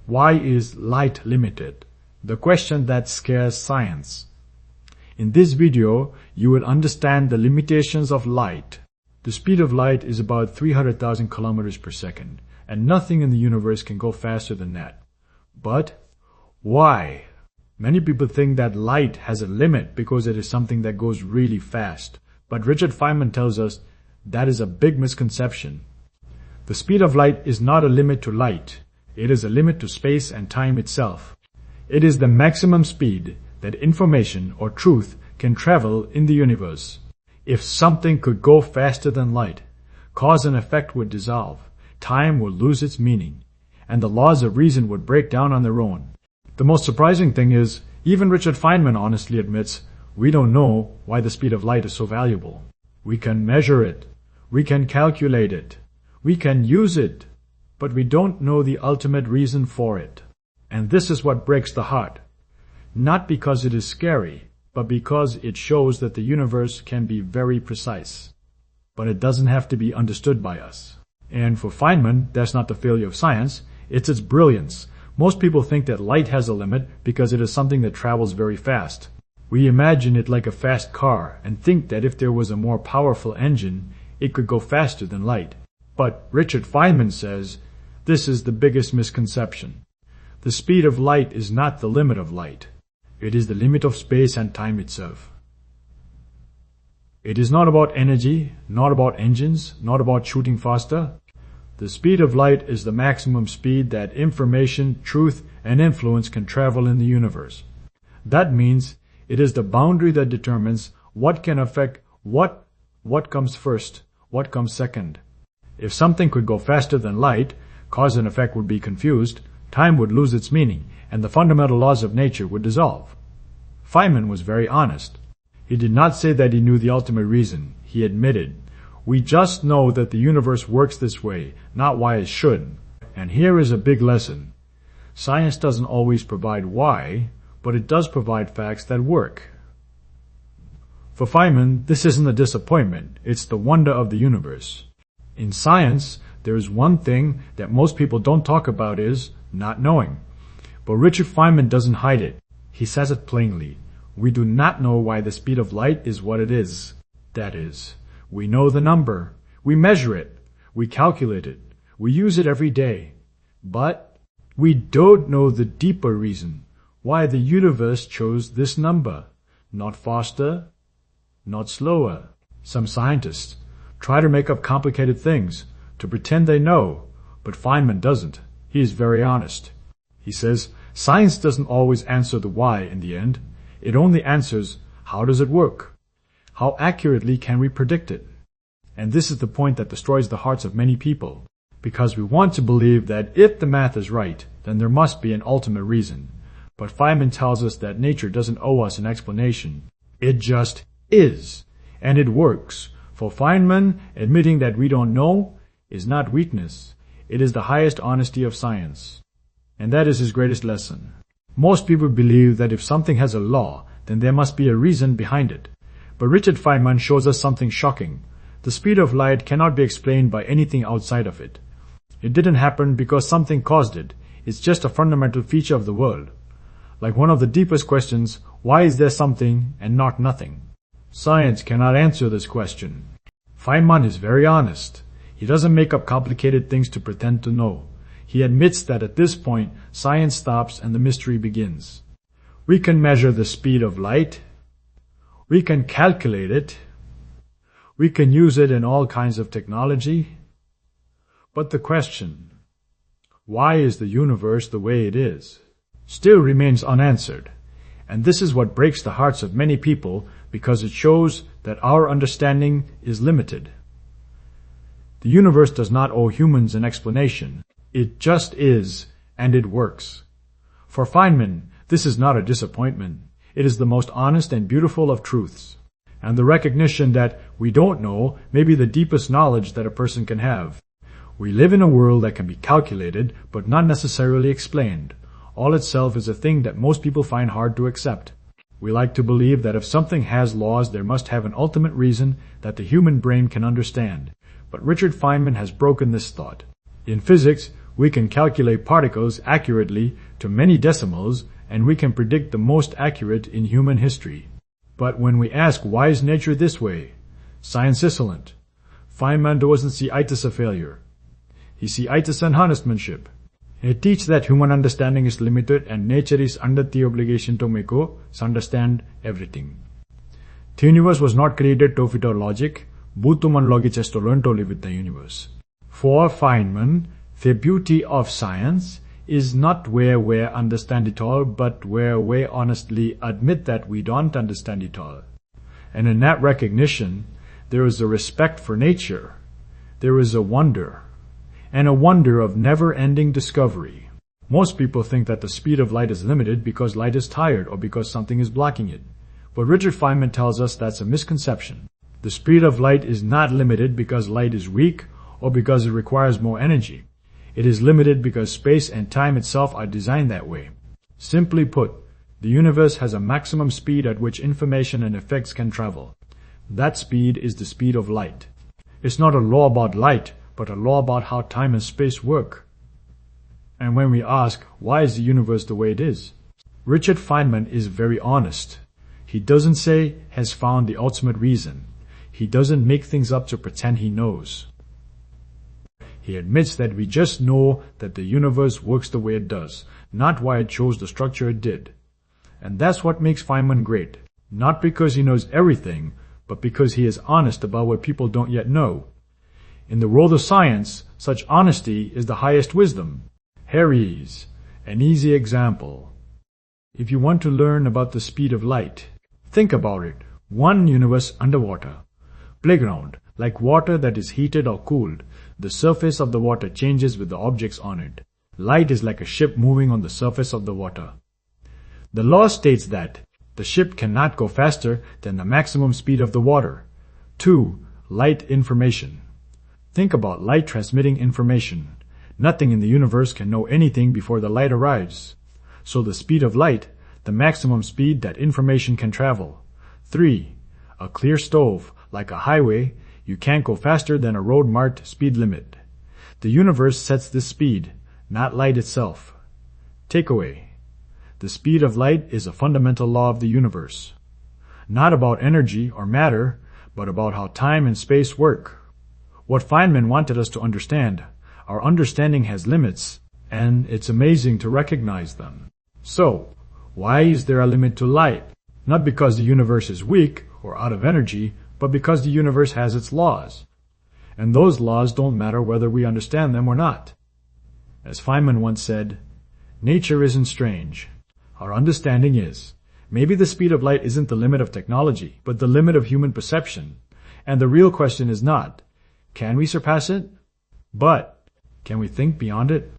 Why is light limited? The question that scares science. In this video, you will understand the limitations of light. The speed of light is about 300,000 kilometers per second, and nothing in the universe can go faster than that. But why? Many people think that light has a limit because it is something that goes really fast. But Richard Feynman tells us that is a big misconception. The speed of light is not a limit to light. It is a limit to space and time itself. It is the maximum speed that information or truth can travel in the universe. If something could go faster than light, cause and effect would dissolve, time would lose its meaning, and the laws of reason would break down on their own. The most surprising thing is, even Richard Feynman honestly admits, we don't know why the speed of light is so valuable. We can measure it. We can calculate it. We can use it. But we don't know the ultimate reason for it. And this is what breaks the heart. Not because it is scary, but because it shows that the universe can be very precise. But it doesn't have to be understood by us. And for Feynman, that's not the failure of science, it's its brilliance. Most people think that light has a limit because it is something that travels very fast. We imagine it like a fast car and think that if there was a more powerful engine, it could go faster than light. But Richard Feynman says this is the biggest misconception. The speed of light is not the limit of light. It is the limit of space and time itself. It is not about energy, not about engines, not about shooting faster. The speed of light is the maximum speed that information, truth, and influence can travel in the universe. That means it is the boundary that determines what can affect what comes first, what comes second. If something could go faster than light, cause and effect would be confused, time would lose its meaning, and the fundamental laws of nature would dissolve. Feynman was very honest. He did not say that he knew the ultimate reason. He admitted, we just know that the universe works this way, not why it should. And here is a big lesson. Science doesn't always provide why, but it does provide facts that work. For Feynman, this isn't a disappointment, it's the wonder of the universe. In science, there is one thing that most people don't talk about is not knowing. But Richard Feynman doesn't hide it. He says it plainly. We do not know why the speed of light is what it is. That is, we know the number, we measure it, we calculate it, we use it every day. But we don't know the deeper reason why the universe chose this number. Not faster, not slower. Some scientists try to make up complicated things to pretend they know, but Feynman doesn't. He is very honest. He says, science doesn't always answer the why in the end. It only answers, how does it work? How accurately can we predict it? And this is the point that destroys the hearts of many people, because we want to believe that if the math is right, then there must be an ultimate reason. But Feynman tells us that nature doesn't owe us an explanation. It just is, and it works. For Feynman, admitting that we don't know is not weakness. It is the highest honesty of science. And that is his greatest lesson. Most people believe that if something has a law, then there must be a reason behind it. But Richard Feynman shows us something shocking. The speed of light cannot be explained by anything outside of it. It didn't happen because something caused it. It's just a fundamental feature of the world. Like one of the deepest questions, why is there something and not nothing? Science cannot answer this question. Feynman is very honest. He doesn't make up complicated things to pretend to know. He admits that at this point, science stops and the mystery begins. We can measure the speed of light. We can calculate it. We can use it in all kinds of technology. But the question, why is the universe the way it is, still remains unanswered. And this is what breaks the hearts of many people because it shows that our understanding is limited. The universe does not owe humans an explanation. It just is, and it works. For Feynman, this is not a disappointment. It is the most honest and beautiful of truths. And the recognition that we don't know may be the deepest knowledge that a person can have. We live in a world that can be calculated, but not necessarily explained. All itself is a thing that most people find hard to accept. We like to believe that if something has laws, there must have an ultimate reason that the human brain can understand. But Richard Feynman has broken this thought. In physics, We can calculate particles accurately to many decimals, and we can predict the most accurate in human history. But when we ask, why is nature this way? Science excellent. Feynman doesn't see it as a failure. He sees it as an honestmanship. He teaches that human understanding is limited and nature is under the obligation to make us understand everything. The universe was not created to fit our logic, but human logic has to learn to live with the universe. For Feynman, the beauty of science is not where we understand it all, but where we honestly admit that we don't understand it all. And in that recognition, there is a respect for nature. There is a wonder, and a wonder of never-ending discovery. Most people think that the speed of light is limited because light is tired or because something is blocking it. But Richard Feynman tells us that's a misconception. The speed of light is not limited because light is weak or because it requires more energy. It is limited because space and time itself are designed that way. Simply put, the universe has a maximum speed at which information and effects can travel. That speed is the speed of light. It's not a law about light, but a law about how time and space work. And when we ask, why is the universe the way it is? Richard Feynman is very honest. He doesn't say has found the ultimate reason. He doesn't make things up to pretend he knows. He admits that we just know that the universe works the way it does, not why it chose the structure it did. And that's what makes Feynman great. Not because he knows everything, but because he is honest about what people don't yet know. In the world of science, such honesty is the highest wisdom. Here is an easy example. If you want to learn about the speed of light, think about it. One universe underwater. Playground, like water that is heated or cooled. The surface of the water changes with the objects on it. Light is like a ship moving on the surface of the water. The law states that the ship cannot go faster than the maximum speed of the water. 2. Light information. Think about light transmitting information. Nothing in the universe can know anything before the light arrives. So the speed of light, the maximum speed that information can travel. 3. A clear stove, like a highway, you can't go faster than a road-marked speed limit. The universe sets this speed, not light itself. Takeaway. The speed of light is a fundamental law of the universe. Not about energy or matter, but about how time and space work. What Feynman wanted us to understand, our understanding has limits, and it's amazing to recognize them. So, why is there a limit to light? Not because the universe is weak or out of energy, but because the universe has its laws. And those laws don't matter whether we understand them or not. As Feynman once said, nature isn't strange. Our understanding is. Maybe the speed of light isn't the limit of technology, but the limit of human perception. And the real question is not, can we surpass it? But, can we think beyond it?